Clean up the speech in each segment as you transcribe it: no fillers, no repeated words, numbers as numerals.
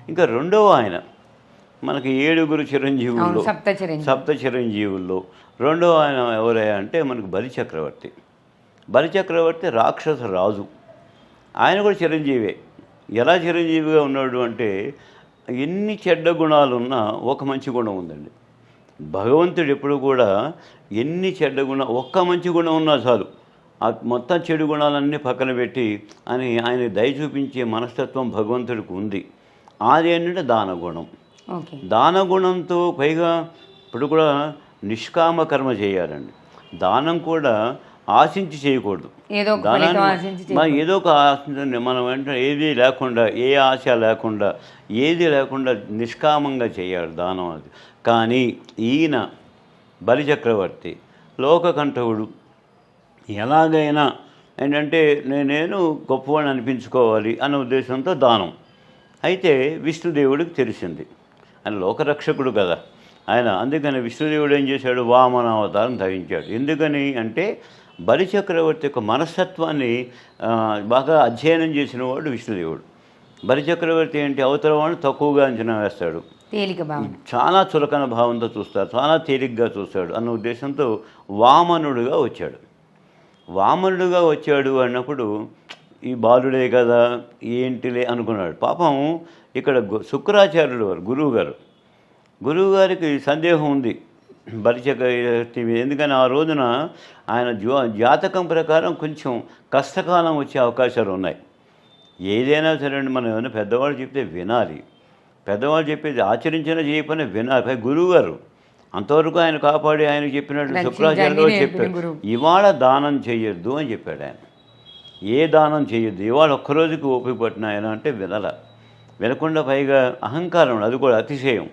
ఇంకా రెండవ ఆయన మనకి 7 చిరంజీవుల్లో సప్త చిరంజీవుల్లో రెండవ ఆయన ఎవరయ్యా అంటే మనకు బలిచక్రవర్తి. బలిచక్రవర్తి రాక్షస రాజు. ఆయన కూడా చిరంజీవే. ఎలా చిరంజీవిగా ఉన్నాడు అంటే ఎన్ని చెడ్డ గుణాలున్నా ఒక మంచి గుణం ఉందండి. భగవంతుడు ఎప్పుడు కూడా ఎన్ని చెడ్డ గుణం ఒక్క మంచి గుణం ఉన్నా చాలు, ఆ మొత్తం చెడు గుణాలన్నీ పక్కన పెట్టి ఆయన దయ చూపించే మనస్తత్వం భగవంతుడికి ఉంది. అది ఏంటంటే దానగుణం. దానగుణంతో పైగా ఇప్పుడు కూడా నిష్కామ కర్మ చేయాలండి. దానం కూడా ఆశించి చేయకూడదు. దానాన్ని ఏదో ఒక ఆశించండి. మనం వెంటనే ఏది లేకుండా, ఏ ఆశ లేకుండా, ఏది లేకుండా నిష్కామంగా చేయాలి దానం. అది కానీ ఈయన బలిచక్రవర్తి లోకకంఠకుడు. ఎలాగైనా ఏంటంటే నేను గొప్పవాడిని అనిపించుకోవాలి అన్న ఉద్దేశంతో దానం. అయితే విష్ణుదేవుడికి తెలిసింది, ఆయన లోకరక్షకుడు కదా ఆయన. అందుకని విష్ణుదేవుడు ఏం చేశాడు, వామన అవతారం ధరించాడు. ఎందుకని అంటే బలిచక్రవర్తి యొక్క మనస్తత్వాన్ని బాగా అధ్యయనం చేసిన వాడు విష్ణుదేవుడు. బలిచక్రవర్తి ఏంటి, అవతల వాడిని తక్కువగా అంచనా వేస్తాడు, చాలా చులకన భావంతో చూస్తాడు, చాలా తేలిగ్గా చూస్తాడు అన్న ఉద్దేశంతో వామనుడుగా వచ్చాడు. వామనుడుగా వచ్చాడు అన్నప్పుడు ఈ బాలుడే కదా ఏంటిలే అనుకున్నాడు. పాపం ఇక్కడ శుక్రాచార్యుడు వారు గురువుగారికి సందేహం ఉంది బలిచక్రవర్తి మీద. ఎందుకని ఆ రోజున ఆయన జాతకం ప్రకారం కొంచెం కష్టకాలం వచ్చే అవకాశాలు ఉన్నాయి. ఏదైనా సరే మనం ఏమైనా పెద్దవాళ్ళు చెప్తే వినాలి, పెద్దవాళ్ళు చెప్పేది ఆచరించినా చేయకపోయినా వినాలి. గురువుగారు అంతవరకు ఆయన కాపాడి ఆయన చెప్పినట్లు శుక్రాచార్యుడు చెప్పాడు, ఇవాళ దానం చేయొద్దు అని చెప్పాడు ఆయన. ఏ దానం చేయొద్దు, ఇవాళ ఒక్కరోజుకి ఓపిక పట్టిన ఆయన అంటే వినకుండా పైగా అహంకారం, అది కూడా అతిశయం.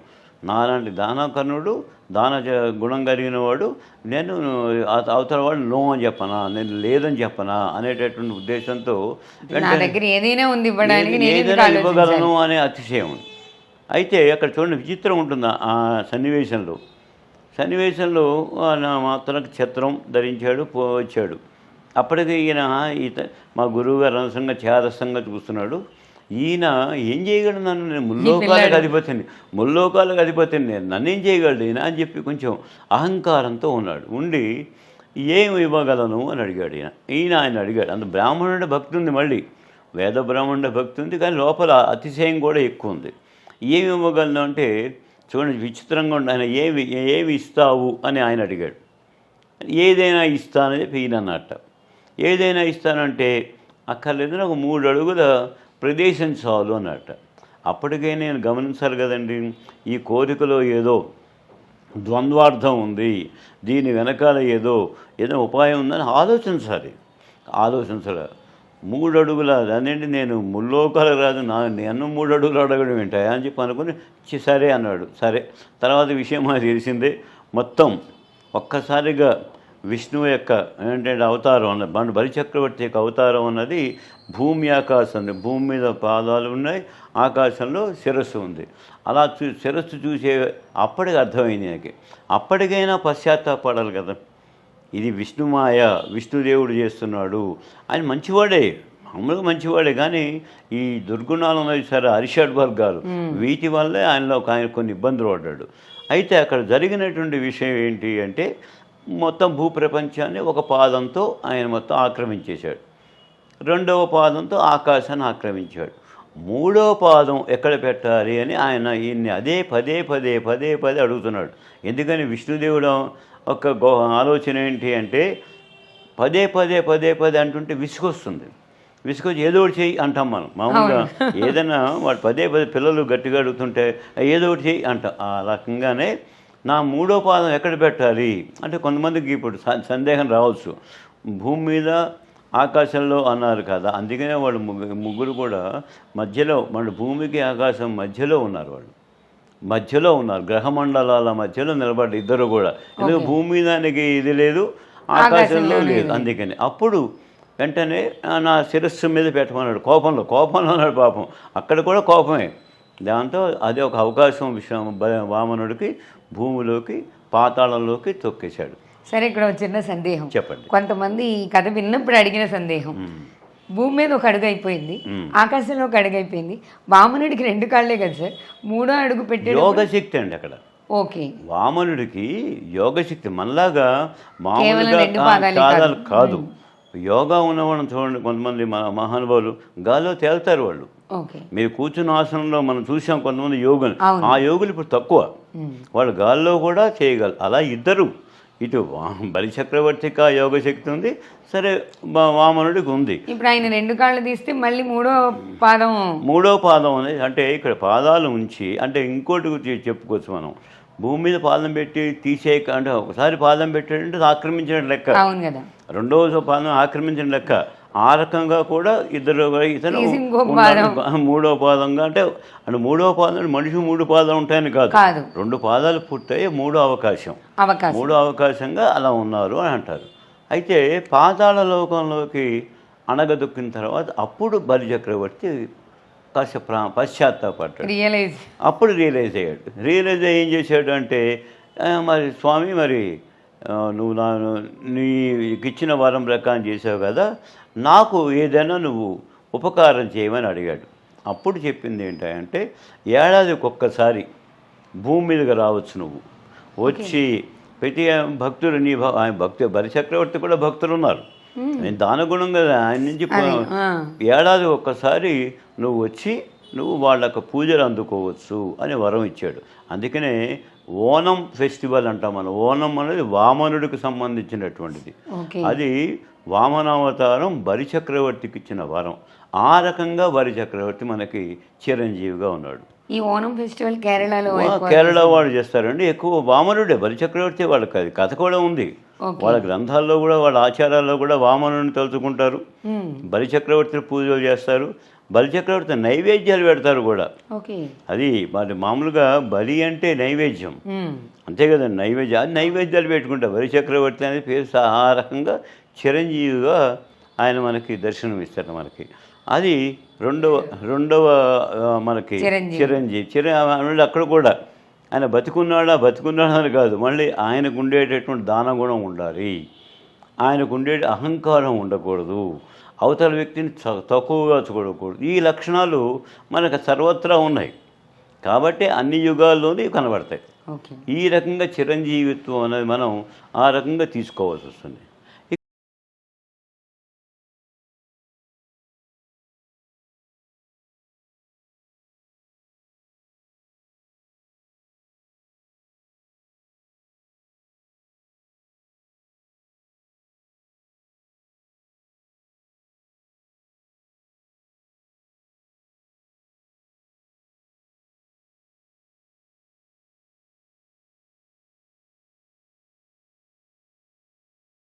నాలాంటి దానకర్ణుడు, దాన గుణం కలిగిన వాడు, నేను అవతల వాడు నో అని చెప్పనా, నేను లేదని చెప్పనా అనేటటువంటి ఉద్దేశంతో ఏదైనా ఇవ్వగలను అనే అతిశయం. అయితే అక్కడ చూడండి విచిత్రం ఉంటుంది ఆ సన్నివేశంలో తనకు ఛత్రం ధరించాడు, వచ్చాడు. అప్పటికి ఈయన మా గురువుగారు అనవసరంగా చేదస్తంగా చూస్తున్నాడు. ఈయన ఏం చేయగలడు, నేను ముల్లోకాలకు అధిపతిని నేను, నన్నేం చేయగలడు ఈయన అని చెప్పి కొంచెం అహంకారంతో ఉన్నాడు. ఉండి ఏమి ఇవ్వగలను అని అడిగాడు ఆయన అడిగాడు. అంత బ్రాహ్మణుడి భక్తి ఉంది, మళ్ళీ వేద బ్రాహ్మణుడి భక్తి ఉంది, కానీ లోపల అతిశయం కూడా ఎక్కువ ఉంది. ఏమి ఇవ్వగలను అంటే చూడండి విచిత్రంగా ఉండి ఆయన ఏమి ఇస్తావు అని ఆయన అడిగాడు. ఏదైనా ఇస్తానని చెప్పి ఈయన అన్నట్ట. ఏదైనా ఇస్తానంటే అక్కర్లేదు, నాకు 3 అడుగుల ప్రదేశం చాలు అన్నట్ట. అప్పటికే నేను గమనించాలి కదండి, ఈ కోరికలో ఏదో ద్వంద్వార్థం ఉంది, దీని వెనకాల ఏదో ఉపాయం ఉందని ఆలోచించాలి. 3 అడుగుల అదేంటి, నేను ముల్లోకాలు రాదు, నన్ను 3 అడుగులు అడగడం ఏంటాయా అని చెప్పి అనుకుని సరే అన్నాడు. సరే తర్వాత విషయం మనకు తెలిసిందే. మొత్తం ఒక్కసారిగా విష్ణువు యొక్క ఏంటంటే అవతారం అన్నది, బలిచక్రవర్తి యొక్క అవతారం అన్నది భూమి ఆకాశం ఉంది. భూమి మీద పాదాలు ఉన్నాయి, ఆకాశంలో శిరస్సు ఉంది. అలా శిరస్సు చూసే అప్పటికి అర్థమైంది నాకు. అప్పటికైనా పశ్చాత్తాపడాలి కదా, ఇది విష్ణుమాయ, విష్ణుదేవుడు చేస్తున్నాడు. ఆయన మంచివాడే, మామూలుగా మంచివాడే, కానీ ఈ దుర్గుణాలు ఉన్నాయి సరే, అరిషడ్ వర్గాలు, వీటి వల్లే ఆయన కొన్ని ఇబ్బందులు పడ్డాడు. అయితే అక్కడ జరిగినటువంటి విషయం ఏంటి అంటే మొత్తం భూప్రపంచాన్ని ఒక పాదంతో ఆయన మొత్తం ఆక్రమించేశాడు. 2వ పాదంతో ఆకాశాన్ని ఆక్రమించాడు. 3వ పాదం ఎక్కడ పెట్టాలి అని ఆయన ఈయన్ని అదే పదే అడుగుతున్నాడు. ఎందుకని విష్ణుదేవుడు ఒక ఆలోచన ఏంటి అంటే పదే అంటుంటే విసుగొస్తుంది. విసుగొచ్చి ఏదో ఒకటి చెయ్యి అంటాం మనం మామూలుగా. ఏదైనా వాడు పదే పిల్లలు గట్టిగా అడుగుతుంటే ఏదో ఒకటి చెయ్యి అంటాం. ఆ రకంగానే నా 3వ పాదం ఎక్కడ పెట్టాలి అంటే కొంతమందికి ఇప్పుడు సందేహం రావచ్చు. భూమి మీద ఆకాశంలో అన్నారు కదా, అందుకనే వాళ్ళు ముగ్గురు కూడా మధ్యలో, మన భూమికి ఆకాశం మధ్యలో ఉన్నారు. వాళ్ళు మధ్యలో ఉన్నారు, గ్రహమండలాల మధ్యలో నిలబడ్డ ఇద్దరు కూడా. ఎందుకంటే భూమి దానికి ఇది లేదు, ఆకాశంలో లేదు. అందుకని అప్పుడు వెంటనే నా శిరస్సు మీద పెట్టమన్నాడు. కోపంలో ఉన్నాడు పాపం. అక్కడ కూడా కోపమే. దాంతో అదే ఒక అవకాశం వామనుడికి భూమిలోకి పాతాళంలోకి తొక్కేశాడు. సరే, ఇక్కడ చిన్న సందేహం చెప్పండి. కొంతమంది ఈ కథ విన్నప్పుడు అడిగిన సందేహం, భూమి మీద ఒక అడుగు అయిపోయింది, ఆకాశంలో ఒక అడుగు అయిపోయింది. వామనుడికి 2 కాళ్ళే కదా సార్, 3వ అడుగు పెట్టే యోగశక్తి అండి అక్కడ. ఓకే, వామనుడికి యోగశక్తి మనలాగా కేవలం 2 పాదాలు పాదాలు కాదు. యోగా ఉన్నవాళ్ళని చూడండి, కొంతమంది మహానుభావులు గాల్లో తేలుతారు వాళ్ళు. ఓకే, మీరు కూర్చున్న ఆసనంలో మనం చూసాం కొంతమంది యోగులు. అవును. ఆ యోగులు ఇప్పుడు తక్కువ, వాళ్ళు గాల్లో కూడా చేయగలరు. అలా ఇద్దరు, ఇటు బలి చక్రవర్తికి ఆ యోగశక్తి ఉంది, సరే వామనుడికి ఉంది. ఇప్పుడు ఆయన 2 కాళ్ళు తీస్తే మళ్ళీ మూడో పాదం అనేది అంటే ఇక్కడ పాదాలు ఉంచి, అంటే ఇంకోటి చెప్పుకోవచ్చు మనం, భూమి మీద పాదం పెట్టి తీసేయక, అంటే ఒకసారి పాదం పెట్టాడంటే ఆక్రమించిన లెక్క. అవును కదా, రెండవ పాదం ఆక్రమించిన లెక్క. ఆ రకంగా కూడా ఇద్దరు, ఇతను 3వ పాదంగా, అంటే 3వ పాదం మనిషి 3 పాదాలు ఉంటాయని కాదు, 2 పాదాలు పూర్తయి 3వ అవకాశంగా అలా ఉన్నారు అని అంటారు. అయితే పాతాళ లోకంలోకి అణగదొక్కిన తర్వాత అప్పుడు బలి చక్రవర్తి కాస్త పశ్చాత్తాపడ్డాడు. అప్పుడు రియలైజ్ అయ్యాడు. ఏం చేశాడు అంటే, మరి స్వామి, మరి నువ్వు నీకు ఇచ్చిన వరం ప్రకారం చేసావు కదా, నాకు ఏదైనా నువ్వు ఉపకారం చేయమని అడిగాడు. అప్పుడు చెప్పింది ఏంటంటే, ఏడాదికి ఒక్కసారి భూమి మీదకి రావచ్చు, నువ్వు వచ్చి ప్రతి భక్తులు ఆయన బలి చక్రవర్తి కూడా భక్తులు ఉన్నారు, నేను దానగుణంగా ఆయన నుంచి ఏడాది ఒక్కసారి నువ్వు వచ్చి నువ్వు వాళ్ళకు పూజలు అందుకోవచ్చు అని వరం ఇచ్చాడు. అందుకనే ఓనం ఫెస్టివల్ అంటాం మనం. ఓనం అనేది వామనుడికి సంబంధించినటువంటిది. అది వామనావతారం బలి చక్రవర్తికి ఇచ్చిన వరం. ఆ రకంగా బలి చక్రవర్తి మనకి చిరంజీవిగా ఉన్నాడు. ఈ ఓనం ఫెస్టివల్ కేరళ వాళ్ళు చేస్తారండి. ఎక్కువ వామనుడే బలి చక్రవర్తి. వాళ్ళకి అది కథ కూడా ఉంది, వాళ్ళ గ్రంథాల్లో కూడా, వాళ్ళ ఆచారాల్లో కూడా వామనుడిని తలుచుకుంటారు. బలి చక్రవర్తి పూజలు చేస్తారు. బలి చక్రవర్తి నైవేద్యాలు పెడతారు కూడా. అది మరి మామూలుగా బలి అంటే నైవేద్యం, అంతే కదండి, నైవేద్యాలు పెట్టుకుంటారు. బలి చక్రవర్తి అనేది పేరు. ఆ రకంగా చిరంజీవిగా ఆయన మనకి దర్శనం ఇస్తారు మనకి. అది రెండవ మనకి చిరంజీవి. అక్కడ కూడా ఆయన బతికున్నాడా అని కాదు, మళ్ళీ ఆయనకు ఉండేటటువంటి దానగుణం ఉండాలి, ఆయనకు ఉండే అహంకారం ఉండకూడదు, అవతల వ్యక్తిని తక్కువగా చూడకూడదు. ఈ లక్షణాలు మనకు సర్వత్రా ఉన్నాయి కాబట్టి అన్ని యుగాల్లోనే కనబడతాయి. ఈ రకంగా చిరంజీవిత్వం అనేది మనం ఆ రకంగా తీసుకోవాల్సి వస్తుంది.